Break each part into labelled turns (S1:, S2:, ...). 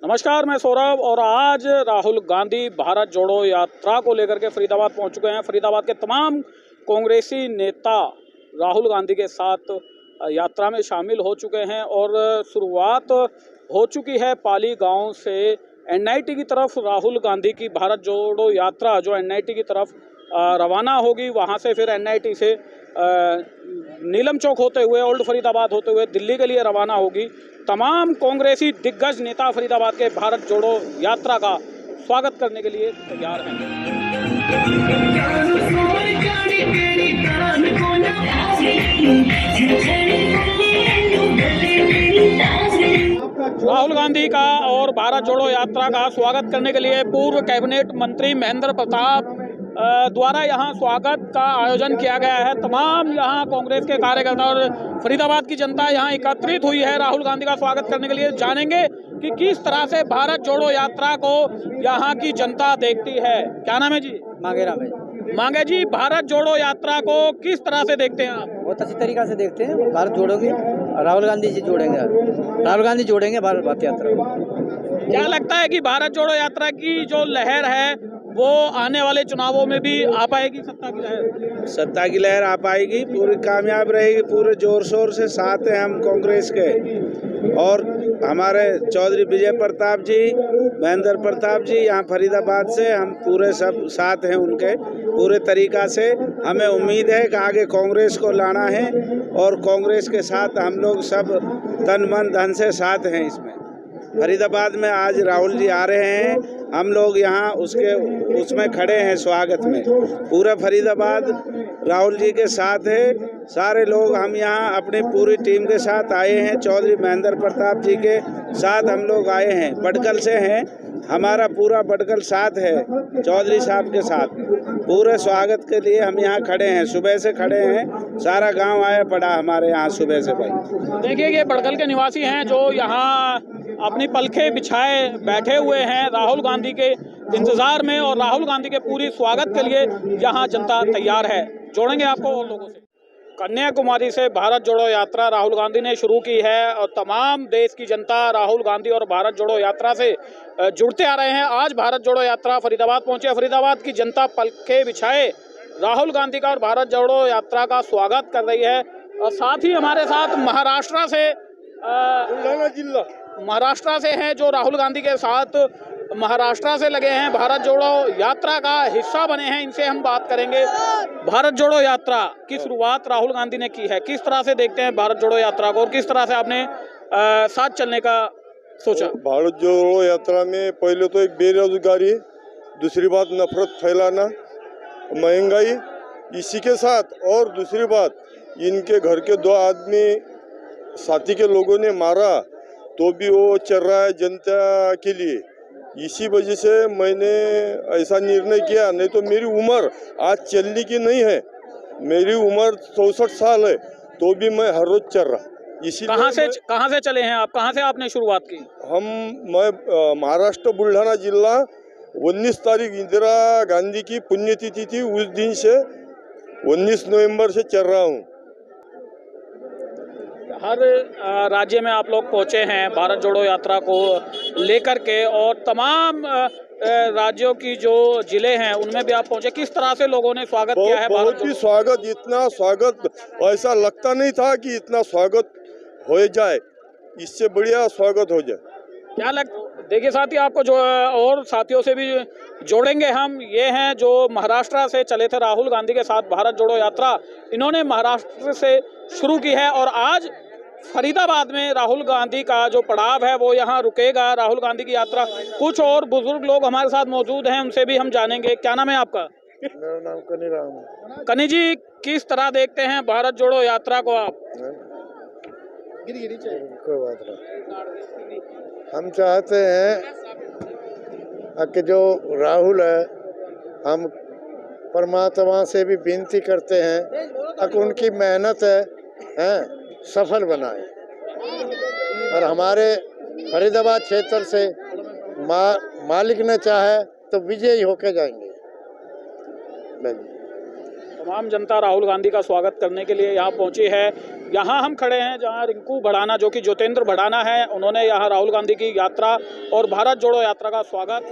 S1: नमस्कार, मैं सौरभ और आज राहुल गांधी भारत जोड़ो यात्रा को लेकर के फरीदाबाद पहुंच चुके हैं। फरीदाबाद के तमाम कांग्रेसी नेता राहुल गांधी के साथ यात्रा में शामिल हो चुके हैं और शुरुआत हो चुकी है पाली गांव से एनआईटी की तरफ। राहुल गांधी की भारत जोड़ो यात्रा जो एनआईटी की तरफ रवाना होगी, वहां से फिर एनआईटी से नीलम चौक होते हुए ओल्ड फरीदाबाद होते हुए दिल्ली के लिए रवाना होगी। तमाम कांग्रेसी दिग्गज नेता फरीदाबाद के भारत जोड़ो यात्रा का स्वागत करने के लिए तैयार हैं। राहुल गांधी का और भारत जोड़ो यात्रा का स्वागत करने के लिए पूर्व कैबिनेट मंत्री महेंद्र प्रताप द्वारा यहाँ स्वागत का आयोजन किया गया है। तमाम यहाँ कांग्रेस के कार्यकर्ता और फरीदाबाद की जनता यहाँ एकत्रित हुई है राहुल गांधी का स्वागत करने के लिए। जानेंगे कि किस तरह से भारत जोड़ो यात्रा को यहाँ की जनता देखती है। क्या नाम है जी? मांगे जी, भारत जोड़ो यात्रा को किस तरह से देखते हैं आप?
S2: बहुत अच्छी तरीका से देखते हैं। भारत जोड़ोगे, राहुल गांधी जी जोड़ेंगे, राहुल गांधी जोड़ेंगे भारत यात्रा।
S1: क्या लगता है कि भारत जोड़ो यात्रा की जो लहर है वो आने वाले चुनावों में भी आ पाएगी?
S3: सत्ता की लहर आ पाएगी, पूरी कामयाब रहेगी। पूरे जोर शोर से साथ हैं हम कांग्रेस के और हमारे चौधरी विजय प्रताप जी, महेंद्र प्रताप जी यहाँ फरीदाबाद से हम पूरे सब साथ हैं उनके पूरे तरीका से। हमें उम्मीद है कि आगे कांग्रेस को लाना है और कांग्रेस के साथ हम लोग सब तन मन धन से साथ हैं। इसमें फरीदाबाद में आज राहुल जी आ रहे हैं, हम लोग यहाँ उसमें खड़े हैं स्वागत में। पूरा फरीदाबाद राहुल जी के साथ है, सारे लोग हम यहाँ अपनी पूरी टीम के साथ आए हैं। चौधरी महेंद्र प्रताप जी के साथ हम लोग आए हैं, बटकल से हैं, हमारा पूरा बटकल साथ है चौधरी साहब के साथ। पूरे स्वागत के लिए हम यहाँ खड़े हैं, सुबह से खड़े हैं, सारा गांव आया पड़ा हमारे यहाँ सुबह से। भाई
S1: देखिए, ये बटकल के निवासी हैं जो यहाँ अपनी पलखे बिछाए बैठे हुए हैं राहुल गांधी के इंतजार में और राहुल गांधी के पूरी स्वागत के लिए यहाँ जनता तैयार है। जोड़ेंगे आपको और लोगों से। कन्याकुमारी से भारत जोड़ो यात्रा राहुल गांधी ने शुरू की है और तमाम देश की जनता राहुल गांधी और भारत जोड़ो यात्रा से जुड़ते आ रहे हैं। आज भारत जोड़ो यात्रा फरीदाबाद पहुंचे। फरीदाबाद की जनता पलखे बिछाए राहुल गांधी का और भारत जोड़ो यात्रा का स्वागत कर रही है। और साथ ही हमारे साथ महाराष्ट्र से महाराष्ट्र से हैं जो राहुल गांधी के साथ महाराष्ट्र से लगे हैं, भारत जोड़ो यात्रा का हिस्सा बने हैं। इनसे हम बात करेंगे। भारत जोड़ो यात्रा की शुरुआत राहुल गांधी ने की है, किस तरह से देखते हैं भारत जोड़ो यात्रा को और किस तरह से आपने साथ चलने का सोचा?
S4: भारत जोड़ो यात्रा में पहले तो एक बेरोजगारी, दूसरी बात नफरत फैलाना, महंगाई, इसी के साथ और दूसरी बात इनके घर के 2 आदमी साथी के लोगों ने मारा तो भी वो चल रहा है जनता के लिए। इसी वजह से मैंने ऐसा निर्णय किया, नहीं तो मेरी उम्र आज चलने की नहीं है। मेरी उम्र 64 साल है तो भी मैं हर रोज चल रहा। इसी
S1: कहाँ से चले हैं आप? कहाँ से आपने शुरुआत की?
S4: मैं महाराष्ट्र बुल्ढाना जिला 19 तारीख इंदिरा गांधी की पुण्यतिथि थी, उस दिन से 19 नवंबर से चल रहा हूँ।
S1: हर राज्य में आप लोग पहुंचे हैं भारत जोड़ो यात्रा को लेकर के और तमाम राज्यों की जो जिले हैं उनमें भी आप पहुंचे। किस तरह से लोगों ने स्वागत किया है?
S4: बहुत ही स्वागत, इतना स्वागत ऐसा लगता नहीं था कि इतना स्वागत हो जाए, इससे बढ़िया स्वागत हो जाए।
S1: क्या देखिए साथी, आपको जो और साथियों से भी जोड़ेंगे हम। ये हैं जो महाराष्ट्र से चले थे राहुल गांधी के साथ भारत जोड़ो यात्रा, इन्होंने महाराष्ट्र से शुरू की है और आज फरीदाबाद में राहुल गांधी का जो पड़ाव है वो यहाँ रुकेगा। राहुल गांधी की यात्रा, कुछ और बुजुर्ग लोग हमारे साथ मौजूद हैं, उनसे भी हम जानेंगे। क्या नाम है आपका?
S4: मेरा नाम कनी राम।
S1: कनी जी, किस तरह देखते हैं भारत जोड़ो यात्रा को आप?
S4: कोई बात नहीं, हम चाहते हैं कि जो राहुल है, हम परमात्मा से भी विनती करते हैं कि उनकी मेहनत है सफल बनाए और हमारे फरीदाबाद क्षेत्र से मालिक ने चाहे तो विजयी होके जाएंगे।
S1: तमाम जनता राहुल गांधी का स्वागत करने के लिए यहाँ पहुंची है। यहाँ हम खड़े हैं जहाँ रिंकू भड़ाना, जो कि ज्योतेंद्र भड़ाना है, उन्होंने यहाँ राहुल गांधी की यात्रा और भारत जोड़ो यात्रा का स्वागत।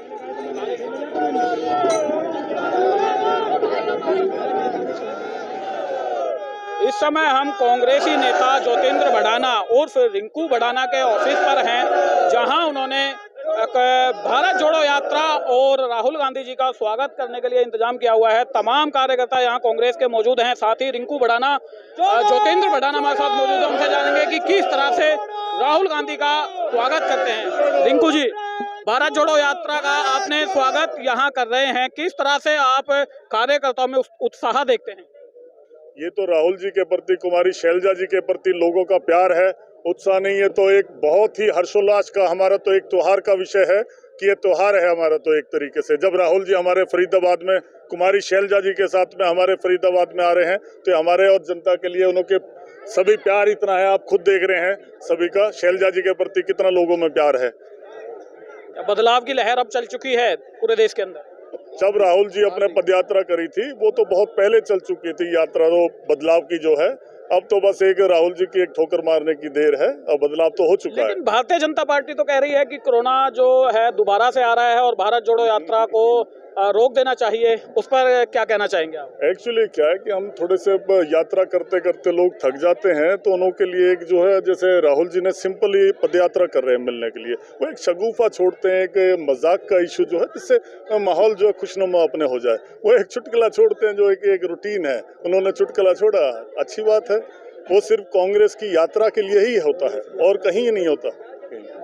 S1: इस समय हम कांग्रेसी नेता ज्योतेंद्र भड़ाना और फिर रिंकू भड़ाना के ऑफिस पर हैं, जहां उन्होंने भारत जोड़ो यात्रा और राहुल गांधी जी का स्वागत करने के लिए इंतजाम किया हुआ है। तमाम कार्यकर्ता यहां कांग्रेस के मौजूद हैं, साथ ही रिंकू भड़ाना, ज्योतेंद्र भड़ाना हमारे साथ मौजूद है। उनसे जानेंगे कि किस तरह से राहुल गांधी का स्वागत करते हैं। रिंकू जी, भारत जोड़ो यात्रा का आपने स्वागत यहाँ कर रहे हैं, किस तरह से आप कार्यकर्ताओं में उत्साह देखते हैं?
S5: ये तो राहुल जी के प्रति, कुमारी शैलजा जी के प्रति लोगों का प्यार है, उत्साह नहीं है। तो एक बहुत ही हर्षोल्लास का, हमारा तो एक त्योहार का विषय है कि ये त्योहार है हमारा। तो एक तरीके से जब राहुल जी हमारे फरीदाबाद में कुमारी शैलजा जी के साथ में हमारे फरीदाबाद में आ रहे हैं, तो हमारे और जनता के लिए उनके सभी प्यार इतना है, आप खुद देख रहे हैं सभी का शैलजा जी के प्रति कितना लोगों में प्यार है।
S1: बदलाव की लहर अब चल चुकी है पूरे देश के अंदर।
S5: जब राहुल जी अपने पदयात्रा करी थी वो तो बहुत पहले चल चुकी थी यात्रा, तो बदलाव की जो है अब तो बस एक राहुल जी की एक ठोकर मारने की देर है और बदलाव तो हो चुका है।
S1: लेकिन भारतीय जनता पार्टी तो कह रही है कि कोरोना जो है दोबारा से आ रहा है और भारत जोड़ो यात्रा को रोक देना चाहिए, उस पर क्या कहना चाहेंगे आप?
S5: एक्चुअली क्या है कि हम थोड़े से यात्रा करते करते लोग थक जाते हैं, तो उन्हों के लिए एक जो है, जैसे राहुल जी ने सिंपल ही पदयात्रा कर रहे हैं मिलने के लिए, वो एक शगुफा छोड़ते हैं, एक मजाक का इशू जो है जिससे माहौल जो है खुशनुमा अपने हो जाए, वो एक चुटकुला छोड़ते हैं जो एक रूटीन है, उन्होंने चुटकुला छोड़ा, अच्छी बात है। वो सिर्फ कांग्रेस की यात्रा के लिए ही होता है और कहीं नहीं होता।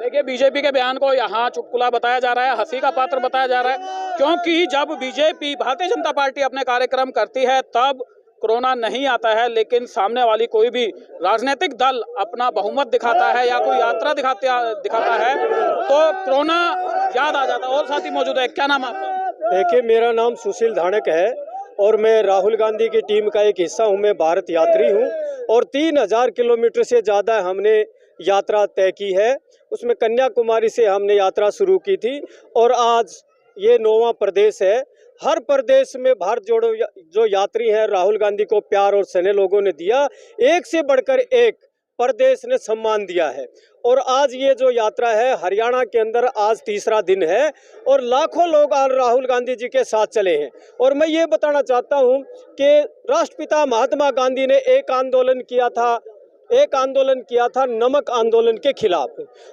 S1: देखिए, बीजेपी के बयान को यहाँ चुटकुला बताया जा रहा है, हंसी का पात्र बताया जा रहा है, क्योंकि जब बीजेपी, भारतीय जनता पार्टी अपने कार्यक्रम करती है तब कोरोना नहीं आता है, लेकिन सामने वाली कोई भी राजनीतिक दल अपना बहुमत दिखाता है या कोई यात्रा दिखाता है तो कोरोना याद आ जाता है। और साथी मौजूद है, क्या नाम आपका?
S6: देखिए, मेरा नाम सुशील धानक है और मैं राहुल गांधी की टीम का एक हिस्सा हूं। मैं भारत यात्री हूं और 3000 किलोमीटर से ज़्यादा हमने यात्रा तय की है। उसमें कन्याकुमारी से हमने यात्रा शुरू की थी और आज ये 9वां प्रदेश है। हर प्रदेश में भारत जोड़ो जो यात्री हैं राहुल गांधी को प्यार और स्नेह लोगों ने दिया, एक से बढ़कर एक प्रदेश ने सम्मान दिया है। और आज ये जो यात्रा है हरियाणा के अंदर आज तीसरा दिन है और लाखों लोग आज राहुल गांधी जी के साथ चले हैं। और मैं ये बताना चाहता हूँ कि राष्ट्रपिता महात्मा गांधी ने एक आंदोलन किया था नमक आंदोलन के खिलाफ,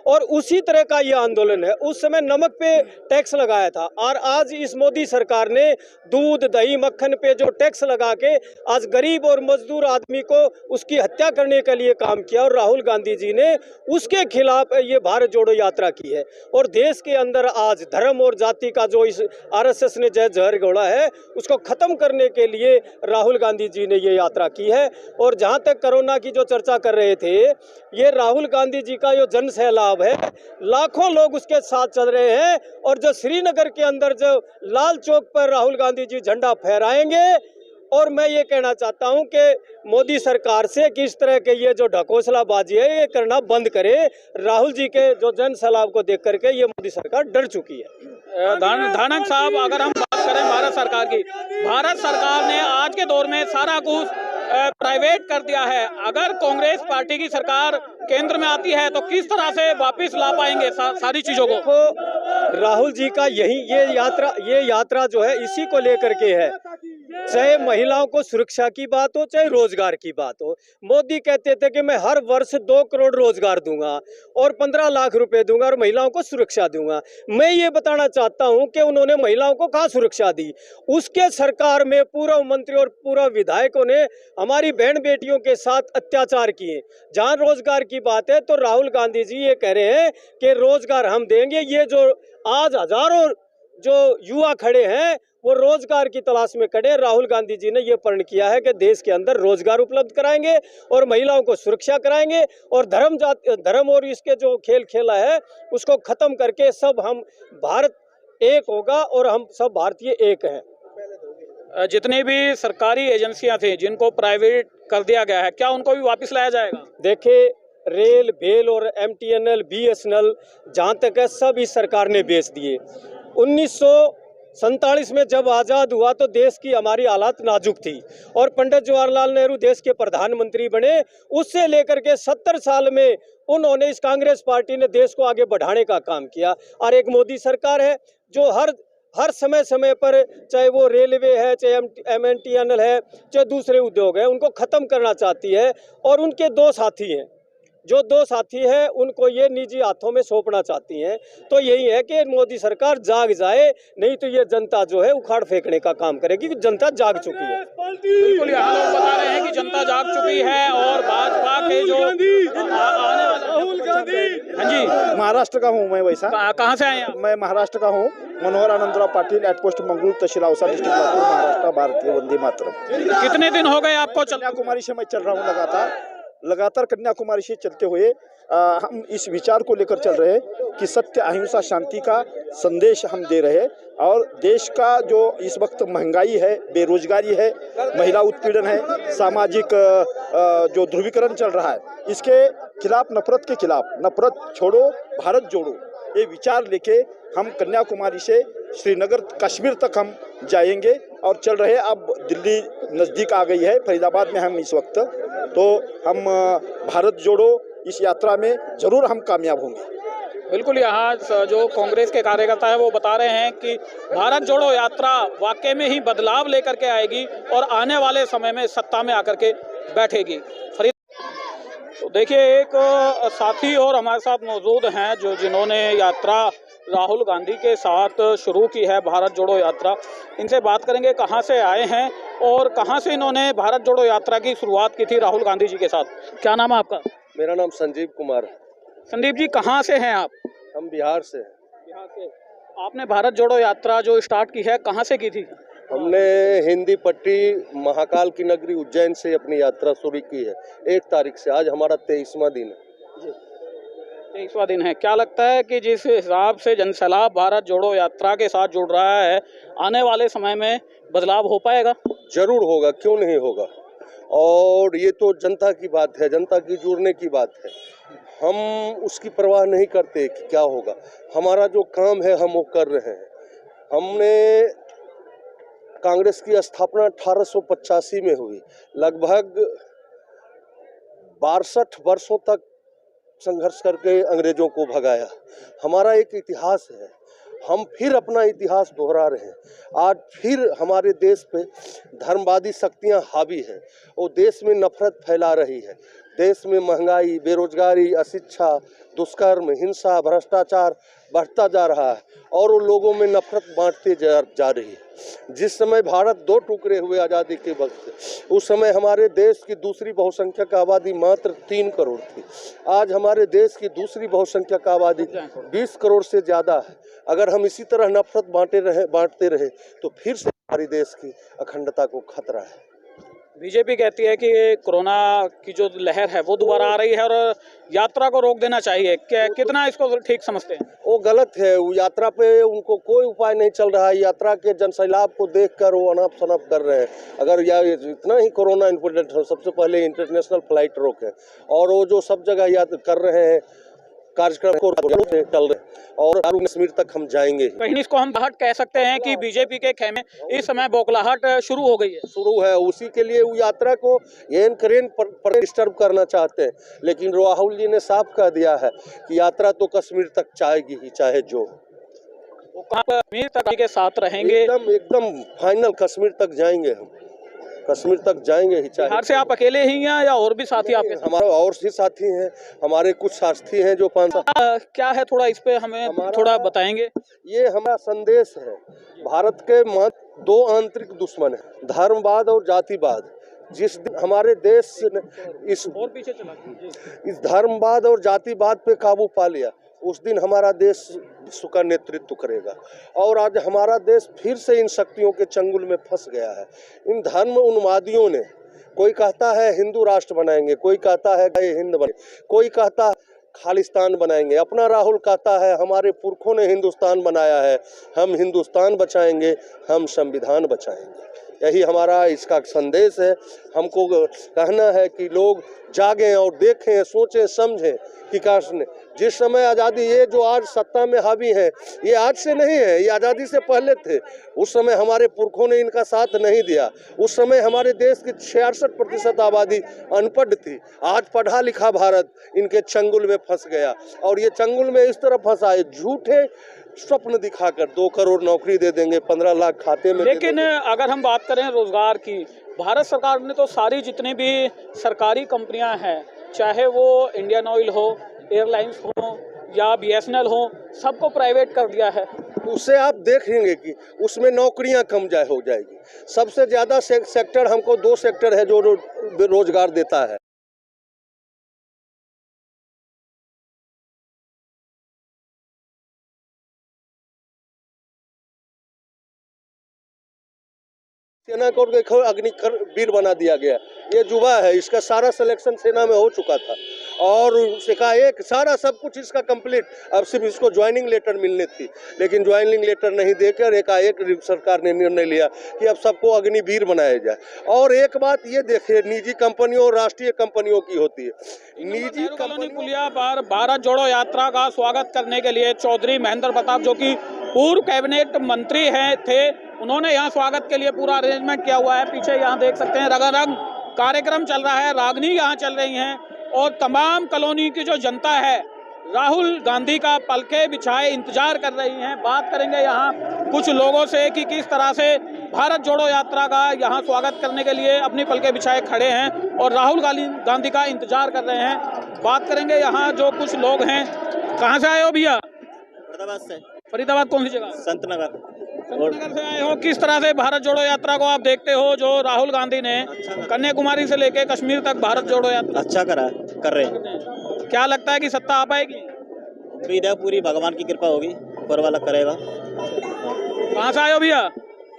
S6: और उसी तरह का ये आंदोलन है। उस समय नमक पे टैक्स लगाया था और आज इस मोदी सरकार ने दूध दही मक्खन पे जो टैक्स लगा के आज गरीब और मजदूर आदमी को उसकी हत्या करने के लिए काम किया, और राहुल गांधी जी ने उसके खिलाफ ये भारत जोड़ो यात्रा की है। और देश के अंदर आज धर्म और जाति का जो इस आरएसएस ने जहर घोला है उसको खत्म करने के लिए राहुल गांधी जी ने ये यात्रा की है। और जहाँ तक कोरोना की जो चर्चा कर रहे थे, ये राहुल गांधी जी का जो जन सैलाब है, लाखों लोग उसके साथ चल रहे हैं। और जो श्रीनगर के अंदर जो लाल चौक पर राहुल गांधी जी झंडा फहराएंगे, और मैं ये कहना चाहता हूं कि मोदी सरकार से कि इस तरह के ये जो ढकोसलाबाजी है ये करना बंद करे। राहुल जी के जो जन सैलाब को देख करके ये मोदी सरकार डर चुकी है।
S1: धानक साहब, अगर हम बात करें भारत सरकार की, भारत सरकार ने आज के दौर में सारा कुछ प्राइवेट कर दिया है। अगर कांग्रेस पार्टी की सरकार केंद्र में आती है तो किस तरह से वापस ला पाएंगे सारी चीजों को?
S6: तो राहुल जी का ये यात्रा जो है इसी को लेकर के है। चाहे महिलाओं को सुरक्षा की बात हो, चाहे रोजगार की बात हो। मोदी कहते थे कि मैं हर वर्ष 2 करोड़ रोजगार दूंगा और 15 लाख रुपए दूंगा और महिलाओं को सुरक्षा दूंगा। मैं ये बताना चाहता हूं कि उन्होंने महिलाओं को कहाँ सुरक्षा दी? उसके सरकार में पूर्व मंत्री और पूर्व विधायकों ने हमारी बहन बेटियों के साथ अत्याचार किए। जहां रोजगार की बात है तो राहुल गांधी जी ये कह रहे हैं कि रोजगार हम देंगे। ये जो आज हजारों जो युवा खड़े हैं वो रोजगार की तलाश में खड़े। राहुल गांधी जी ने ये प्रण किया है कि देश के अंदर रोजगार उपलब्ध कराएंगे और महिलाओं को सुरक्षा कराएंगे और धर्म और इसके जो खेल खेला है उसको खत्म करके सब हम भारत एक होगा और हम सब भारतीय एक हैं।
S1: जितनी भी सरकारी एजेंसियां थी जिनको प्राइवेट कर दिया गया है, क्या उनको भी वापस लाया जाएगा?
S6: देखिए, रेल, भेल और MTNL, BSNL जहाँ तक है सब इस सरकार ने बेच दिए। 47 में जब आज़ाद हुआ तो देश की हमारी हालात नाजुक थी और पंडित जवाहरलाल नेहरू देश के प्रधानमंत्री बने। उससे लेकर के 70 साल में उन्होंने, इस कांग्रेस पार्टी ने देश को आगे बढ़ाने का काम किया। और एक मोदी सरकार है जो हर समय समय पर, चाहे वो रेलवे है, चाहे MNTNL है, चाहे दूसरे उद्योग है, उनको ख़त्म करना चाहती है। और उनके दो साथी हैं, जो दो साथी हैं उनको ये निजी हाथों में सौंपना चाहती हैं। तो यही है कि मोदी सरकार जाग जाए, नहीं तो ये जनता जो है उखाड़ फेंकने का काम करेगी। जनता जाग चुकी है।
S1: बिल्कुल, यहाँ लोग बता रहे हैं कि जनता जाग चुकी है और भाजपा के जो
S6: राहुल गांधी।
S1: हाँ जी,
S7: महाराष्ट्र का हूँ मैं। वैसा
S1: कहाँ से आए आप?
S7: मैं महाराष्ट्र का हूँ। मनोहर आनंदराव पाटिल, एट पोस्ट मंगरूळ, तहसील औसा, डिस्ट्रिक्ट लातूर, महाराष्ट्र। भारतीय वंदे मातरम।
S1: कितने दिन हो गए आपको
S7: कन्याकुमारी से मैं चल रहा हूँ लगातार कन्याकुमारी से चलते हुए हम इस विचार को लेकर चल रहे हैं कि सत्य, अहिंसा, शांति का संदेश हम दे रहे हैं। और देश का जो इस वक्त महंगाई है, बेरोजगारी है, महिला उत्पीड़न है, सामाजिक जो ध्रुवीकरण चल रहा है, इसके खिलाफ, नफरत के खिलाफ, नफरत छोड़ो भारत जोड़ो, ये विचार लेके हम कन्याकुमारी से श्रीनगर, कश्मीर तक हम जाएंगे और चल रहे। अब दिल्ली नज़दीक आ गई है, फरीदाबाद में हम इस वक्त, तो हम भारत जोड़ो इस यात्रा में ज़रूर हम कामयाब होंगे।
S1: बिल्कुल, यहाँ जो कांग्रेस के कार्यकर्ता है वो बता रहे हैं कि भारत जोड़ो यात्रा वाकई में ही बदलाव लेकर के आएगी और आने वाले समय में सत्ता में आकर के बैठेगी। तो देखिए, एक साथी और हमारे साथ मौजूद हैं जो जिन्होंने यात्रा राहुल गांधी के साथ शुरू की है, भारत जोड़ो यात्रा। इनसे बात करेंगे कहाँ से आए हैं और कहाँ से इन्होंने भारत जोड़ो यात्रा की शुरुआत की थी राहुल गांधी जी के साथ। क्या नाम है आपका?
S8: मेरा नाम संजीव कुमार है।
S1: संदीप जी, कहाँ से हैं आप?
S8: हम बिहार से हैं।
S1: बिहार से। आपने भारत जोड़ो यात्रा जो स्टार्ट की है, कहाँ से की थी?
S8: हमने हिंदी पट्टी महाकाल की नगरी उज्जैन से अपनी यात्रा शुरू की है 1 तारीख से। आज हमारा 23वां दिन है।
S1: 23वां दिन है। क्या लगता है कि जिस हिसाब से जनसैलाब भारत जोड़ो यात्रा के साथ जुड़ रहा है, आने वाले समय में बदलाव हो पाएगा?
S8: जरूर होगा, क्यों नहीं होगा। और ये तो जनता की बात है, जनता की जुड़ने की बात है। हम उसकी परवाह नहीं करते कि क्या होगा। हमारा जो काम है हम वो कर रहे हैं। हमने कांग्रेस की स्थापना 1885 में हुई। लगभग 62 वर्षों तक संघर्ष करके अंग्रेजों को भगाया। हमारा एक इतिहास है, हम फिर अपना इतिहास दोहरा रहे हैं। आज फिर हमारे देश पे धर्मवादी शक्तियां हावी है, वो देश में नफरत फैला रही है। देश में महंगाई, बेरोजगारी, अशिक्षा, दुष्कर्म, हिंसा, भ्रष्टाचार बढ़ता जा रहा है और वो लोगों में नफरत बांटते जा रही है। जिस समय भारत 2 टुकड़े हुए आज़ादी के वक्त, उस समय हमारे देश की दूसरी बहुसंख्यक आबादी मात्र 3 करोड़ थी। आज हमारे देश की दूसरी बहुसंख्यक आबादी 20 करोड़ से ज़्यादा है। अगर हम इसी तरह नफरत बांटते रहे तो फिर से हमारी देश की अखंडता को खतरा है।
S1: बीजेपी कहती है कि कोरोना की जो लहर है वो दोबारा आ रही है और यात्रा को रोक देना चाहिए। कितना इसको ठीक समझते हैं?
S8: वो गलत है। वो यात्रा पे उनको कोई उपाय नहीं चल रहा है। यात्रा के जनसैलाब को देखकर वो अनाप शनाप कर रहे हैं। अगर इतना ही कोरोना इम्पोर्टेंट हो, सबसे पहले इंटरनेशनल फ्लाइट रोकें। और वो जो सब जगह याद कर रहे हैं कार्यक्रम को चल रहे और कश्मीर तक हम जाएंगे।
S1: कहीं इसको हम बहट कह सकते हैं कि बीजेपी के खेमे इस समय बौखलाहट शुरू हो गई है।
S8: शुरू है, उसी के लिए वो यात्रा को एन पर डिस्टर्ब करना चाहते हैं। लेकिन राहुल जी ने साफ कह दिया है कि यात्रा तो कश्मीर तक जाएगी ही, चाहे जो।
S1: वो कश्मीर तक के साथ रहेंगे?
S8: एकदम फाइनल कश्मीर तक जाएंगे हम। कश्मीर तक जाएंगे ही, चाहे।
S1: बिहार से आप अकेले ही हैं या और भी साथी आपके?
S8: हमारे और भी साथी हैं, हमारे कुछ साथी हैं जो 5
S1: क्या है, थोड़ा इस पे हमें थोड़ा बताएंगे?
S8: ये हमारा संदेश है। भारत के 2 आंतरिक दुश्मन है, धर्मवाद और जातिवाद। जिस दिन हमारे देश ने इस धर्मवाद और जातिवाद पे काबू पा लिया, उस दिन हमारा देश विश्व का नेतृत्व करेगा। और आज हमारा देश फिर से इन शक्तियों के चंगुल में फंस गया है। इन धर्म उन्मादियों ने, कोई कहता है हिंदू राष्ट्र बनाएंगे, कोई कहता है हिंद बने, कोई कहता है खालिस्तान बनाएंगे। अपना राहुल कहता है हमारे पुरखों ने हिंदुस्तान बनाया है, हम हिंदुस्तान बचाएंगे, हम संविधान बचाएंगे। यही हमारा इसका संदेश है। हमको कहना है कि लोग जागें और देखें, सोचें, समझें कि काश ने जिस समय आज़ादी, ये जो आज सत्ता में हावी हैं, ये आज से नहीं है, ये आज़ादी से पहले थे। उस समय हमारे पुरखों ने इनका साथ नहीं दिया। उस समय हमारे देश की 66% आबादी अनपढ़ थी। आज पढ़ा लिखा भारत इनके चंगुल में फंस गया, और ये चंगुल में इस तरह फंसा है, झूठे स्वप्न दिखाकर 2 करोड़ नौकरी दे देंगे, 15 लाख खाते में।
S1: लेकिन अगर हम बात करें रोजगार की, भारत सरकार ने तो सारी जितनी भी सरकारी कंपनियां हैं, चाहे वो इंडियन ऑयल हो, एयरलाइंस हो या BSNL हो, सबको प्राइवेट कर दिया है।
S8: उससे आप देखेंगे कि उसमें नौकरियां कम हो जाएगी। सबसे ज़्यादा सेक्टर हमको 2 सेक्टर है जो रोजगार देता है। सेना को देखो अग्निवीर बना दिया गया। ये युवा है, इसका सारा सिलेक्शन सेना में हो चुका था, और एकाएक सारा सब कुछ इसका कंप्लीट, अब सिर्फ इसको ज्वाइनिंग लेटर मिलनी थी, लेकिन ज्वाइनिंग लेटर नहीं देकर एकाएक सरकार ने निर्णय लिया कि अब सबको अग्निवीर बनाया जाए। और एक बात ये देखिए, निजी कंपनियों और राष्ट्रीय कंपनियों की होती है। निजी
S1: कॉलोनी पुलिया पर भारत जोड़ो यात्रा का स्वागत करने के लिए चौधरी महेंद्र प्रताप, जो कि पूर्व कैबिनेट मंत्री थे, उन्होंने यहाँ स्वागत के लिए पूरा अरेंजमेंट किया हुआ है। पीछे यहाँ देख सकते हैं रंगारंग कार्यक्रम चल रहा है, रागनी यहाँ चल रही हैं, और तमाम कॉलोनी की जो जनता है राहुल गांधी का पलके बिछाए इंतजार कर रही हैं। बात करेंगे यहाँ कुछ लोगों से कि किस तरह से भारत जोड़ो यात्रा का यहाँ स्वागत करने के लिए अपनी पलके बिछाए खड़े हैं और राहुल गांधी का इंतजार कर रहे हैं। बात करेंगे यहाँ जो कुछ लोग हैं। कहाँ से आए हो भैया?
S9: फरीदाबाद से।
S1: फरीदाबाद कौन सी जगह?
S9: संतनगर।
S1: संतनगर से आए हो। किस तरह से भारत जोड़ो यात्रा को आप देखते हो, जो राहुल गांधी ने कन्याकुमारी से लेके कश्मीर तक भारत जोड़ो यात्रा
S9: अच्छा कर रहे हैं।
S1: क्या लगता है कि सत्ता आ पाएगी?
S9: उम्मीद है पूरी, भगवान की कृपा होगी, ऊपर वाला करेगा।
S1: कहाँ से आए हो भैया?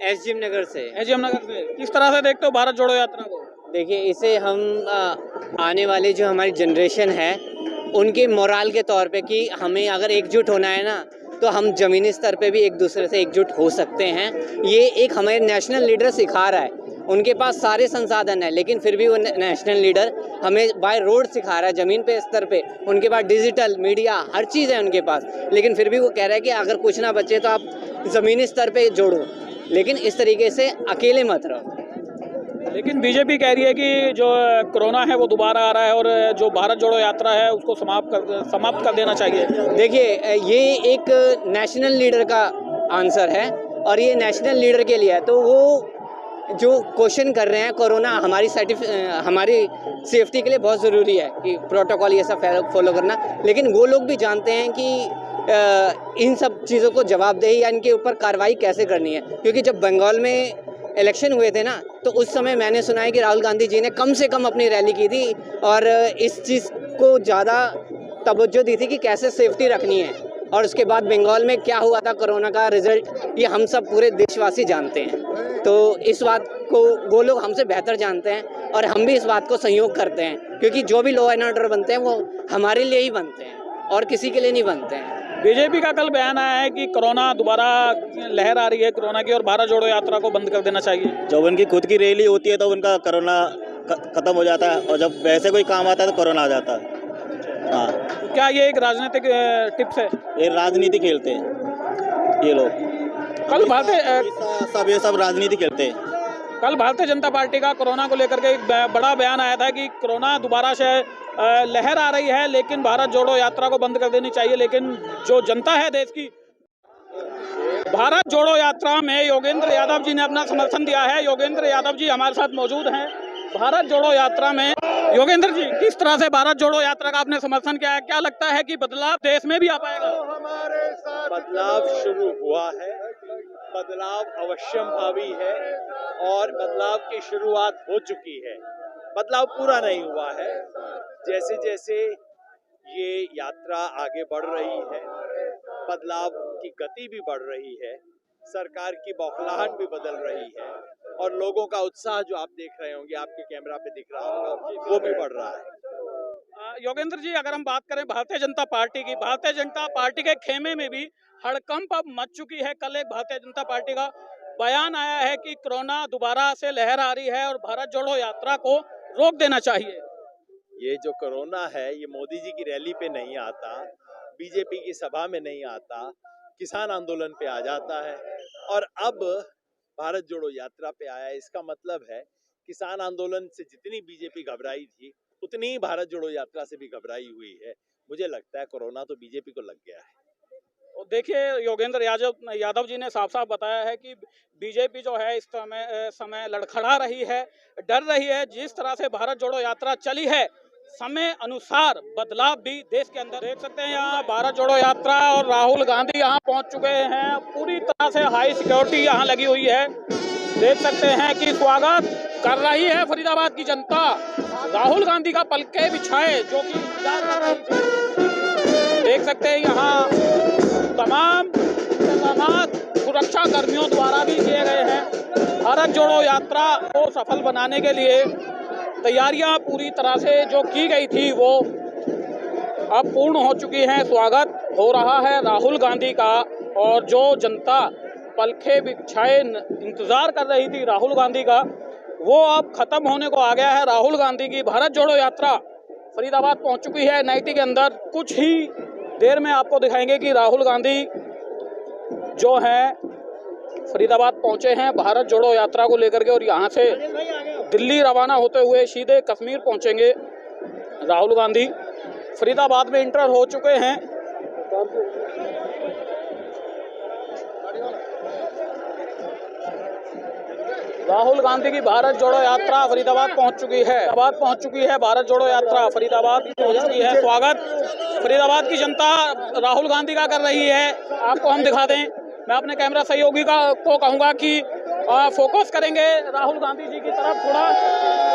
S2: SGM नगर से।
S1: SGM नगर से। किस तरह से देखते हो भारत जोड़ो यात्रा को?
S2: देखिए, इसे हम आने वाली जो हमारी जनरेशन है उनके मोराल के तौर पे कि हमें अगर एकजुट होना है ना, तो हम ज़मीनी स्तर पे भी एक दूसरे से एकजुट हो सकते हैं। ये एक हमारे नेशनल लीडर सिखा रहा है। उनके पास सारे संसाधन है, लेकिन फिर भी वो नेशनल लीडर हमें बाय रोड सिखा रहा है, ज़मीन पे स्तर पे। उनके पास डिजिटल मीडिया हर चीज़ है उनके पास, लेकिन फिर भी वो कह रहा है कि अगर कुछ ना बचे तो आप ज़मीनी स्तर पे जोड़ो, लेकिन इस तरीके से अकेले मत रहो।
S1: लेकिन बीजेपी कह रही है कि जो कोरोना है वो दोबारा आ रहा है, और जो भारत जोड़ो यात्रा है उसको समाप्त कर देना चाहिए।
S2: देखिए, ये एक नेशनल लीडर का आंसर है, और ये नेशनल लीडर के लिए है। तो वो जो क्वेश्चन कर रहे हैं, कोरोना हमारी सेफ्टी के लिए बहुत ज़रूरी है कि प्रोटोकॉल ये सब फॉलो करना, लेकिन वो लोग भी जानते हैं कि इन सब चीज़ों को जवाबदेही या इनके ऊपर कार्रवाई कैसे करनी है। क्योंकि जब बंगाल में इलेक्शन हुए थे ना, तो उस समय मैंने सुना है कि राहुल गांधी जी ने कम से कम अपनी रैली की थी, और इस चीज़ को ज़्यादा तवज्जो दी थी कि कैसे सेफ्टी रखनी है। और उसके बाद बंगाल में क्या हुआ था, कोरोना का रिजल्ट, ये हम सब पूरे देशवासी जानते हैं। तो इस बात को वो लोग हमसे बेहतर जानते हैं, और हम भी इस बात को सहयोग करते हैं, क्योंकि जो भी लॉ एंड ऑर्डर बनते हैं वो हमारे लिए ही बनते हैं और किसी के लिए नहीं बनते हैं।
S1: बीजेपी का कल बयान आया है कि कोरोना दोबारा लहर आ रही है कोरोना की, और भारत जोड़ो यात्रा को बंद कर देना चाहिए।
S9: जब उनकी खुद की रैली होती है तो उनका कोरोना खत्म हो जाता है, और जब वैसे कोई काम आता है तो कोरोना आ जाता है। हाँ,
S1: तो क्या ये एक राजनीतिक टिप्स है?
S9: ये राजनीति खेलते हैं ये लोग।
S1: कल
S9: ये सब राजनीति खेलते हैं।
S1: कल भारतीय जनता पार्टी का कोरोना को लेकर के एक बड़ा बयान आया था कि कोरोना दोबारा से लहर आ रही है, लेकिन भारत जोड़ो यात्रा को बंद कर देनी चाहिए। लेकिन जो जनता है देश की, भारत जोड़ो यात्रा में योगेंद्र यादव जी ने अपना समर्थन दिया है। योगेंद्र यादव जी हमारे साथ मौजूद हैं। भारत जोड़ो यात्रा में योगेंद्र जी, किस तरह से भारत जोड़ो यात्रा का आपने समर्थन किया है? क्या लगता है कि बदलाव देश में भी आ पाएगा?
S6: बदलाव शुरू हुआ है, बदलाव अवश्यंभावी है, और बदलाव की शुरुआत हो चुकी है। बदलाव पूरा नहीं हुआ है। जैसे जैसे ये यात्रा आगे बढ़ रही है, बदलाव की गति भी बढ़ रही है, सरकार की बौखलाहट भी बदल रही है, और लोगों का उत्साह जो आप देख रहे होंगे, आपके कैमरा पे दिख रहा होगा, वो भी बढ़ रहा है।
S1: योगेंद्र जी, अगर हम बात करें भारतीय जनता पार्टी की, भारतीय जनता पार्टी के खेमे में भी हड़कंप अब मच चुकी है। कल एक भारतीय जनता पार्टी का बयान आया है कि कोरोना दोबारा से लहर आ रही है और भारत जोड़ो यात्रा को रोक देना चाहिए।
S10: ये जो कोरोना है ये मोदी जी की रैली पे नहीं आता, बीजेपी की सभा में नहीं आता, किसान आंदोलन पे आ जाता है और अब भारत जोड़ो यात्रा पे आया। इसका मतलब है किसान आंदोलन से जितनी बीजेपी घबराई थी उतनी ही भारत जोड़ो यात्रा से भी घबराई हुई है। मुझे लगता है कोरोना तो बीजेपी को लग गया है।
S1: और देखिए योगेंद्र यादव जी ने साफ साफ बताया है कि बीजेपी जो है इस समय लड़खड़ा रही है, डर रही है। जिस तरह से भारत जोड़ो यात्रा चली है, समय अनुसार बदलाव भी देश के अंदर देख सकते हैं। यहाँ भारत जोड़ो यात्रा और राहुल गांधी यहाँ पहुँच चुके हैं। पूरी तरह से हाई सिक्योरिटी यहाँ लगी हुई है। देख सकते हैं कि स्वागत कर रही है फरीदाबाद की जनता। राहुल गांधी का पलके बिछाए जो कि इंतजार कर रही थी। देख सकते हैं यहाँ तमाम इंतजामात सुरक्षा कर्मियों द्वारा भी किए गए हैं। भारत जोड़ो यात्रा को सफल बनाने के लिए तैयारियां पूरी तरह से जो की गई थी वो अब पूर्ण हो चुकी हैं। स्वागत हो रहा है राहुल गांधी का और जो जनता पलखे बिछाए इंतजार कर रही थी राहुल गांधी का, वो अब खत्म होने को आ गया है। राहुल गांधी की भारत जोड़ो यात्रा फरीदाबाद पहुंच चुकी है एनआईटी के अंदर। कुछ ही देर में आपको दिखाएंगे कि राहुल गांधी जो हैं फरीदाबाद पहुंचे हैं भारत जोड़ो यात्रा को लेकर के और यहाँ से दिल्ली रवाना होते हुए सीधे कश्मीर पहुंचेंगे। राहुल गांधी फरीदाबाद में इंटर हो चुके हैं। राहुल गांधी की भारत जोड़ो यात्रा फरीदाबाद पहुंच चुकी है। भारत जोड़ो यात्रा फरीदाबाद पहुंच चुकी है। स्वागत फरीदाबाद की जनता राहुल गांधी का कर रही है। आपको हम दिखा दें, मैं अपने कैमरा सहयोगी को कहूंगा कि फोकस करेंगे राहुल गांधी जी की तरफ थोड़ा।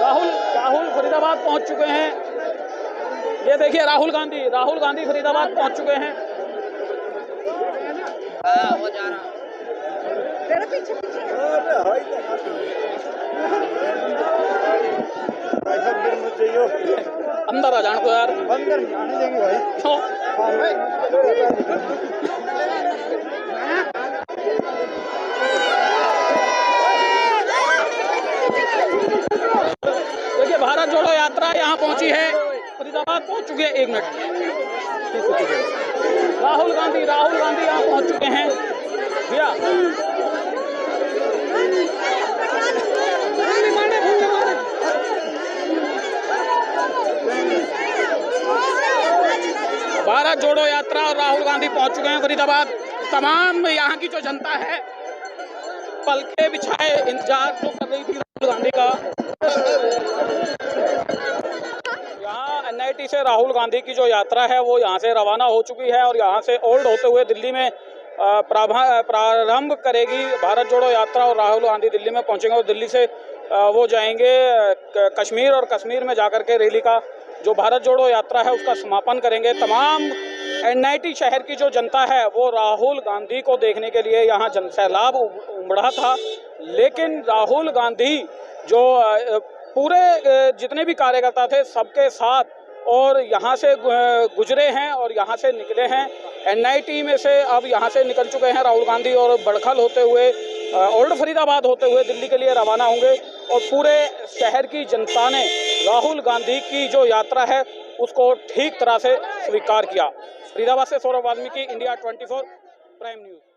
S1: राहुल फरीदाबाद पहुंच चुके हैं। ये देखिए राहुल गांधी फरीदाबाद पहुंच चुके हैं।
S2: वो जा रहा
S1: अंदर आ जाने को यार,
S7: अंदर जाने देंगे भाई।
S1: क्यों? देखिए भारत जोड़ो यात्रा यहाँ पहुंची है, फरीदाबाद पहुंच चुकी है। 1 मिनट। राहुल गांधी यहाँ पहुंच चुके हैं भैया। भारत जोड़ो यात्रा और राहुल गांधी पहुंच चुके हैं फरीदाबाद। तमाम यहाँ की जो जनता है पलके बिछाए इंतजार जो कर रही थी राहुल गांधी का। यहाँ एनआईटी से राहुल गांधी की जो यात्रा है वो यहाँ से रवाना हो चुकी है और यहाँ से ओल्ड होते हुए दिल्ली में प्रारंभ करेगी भारत जोड़ो यात्रा। और राहुल गांधी दिल्ली में पहुंचेंगे और दिल्ली से वो जाएंगे कश्मीर और कश्मीर में जाकर के रैली का जो भारत जोड़ो यात्रा है उसका समापन करेंगे। तमाम एनआईटी शहर की जो जनता है वो राहुल गांधी को देखने के लिए यहाँ जनसैलाब उमड़ा था, लेकिन राहुल गांधी जो पूरे जितने भी कार्यकर्ता थे सबके साथ और यहाँ से गुजरे हैं और यहाँ से निकले हैं। एनआईटी में से अब यहाँ से निकल चुके हैं राहुल गांधी और बड़खल होते हुए ओल्ड फरीदाबाद होते हुए दिल्ली के लिए रवाना होंगे। और पूरे शहर की जनता ने राहुल गांधी की जो यात्रा है उसको ठीक तरह से स्वीकार किया। फरीदाबाद से Saurabh Valmiki, India 24 prime news.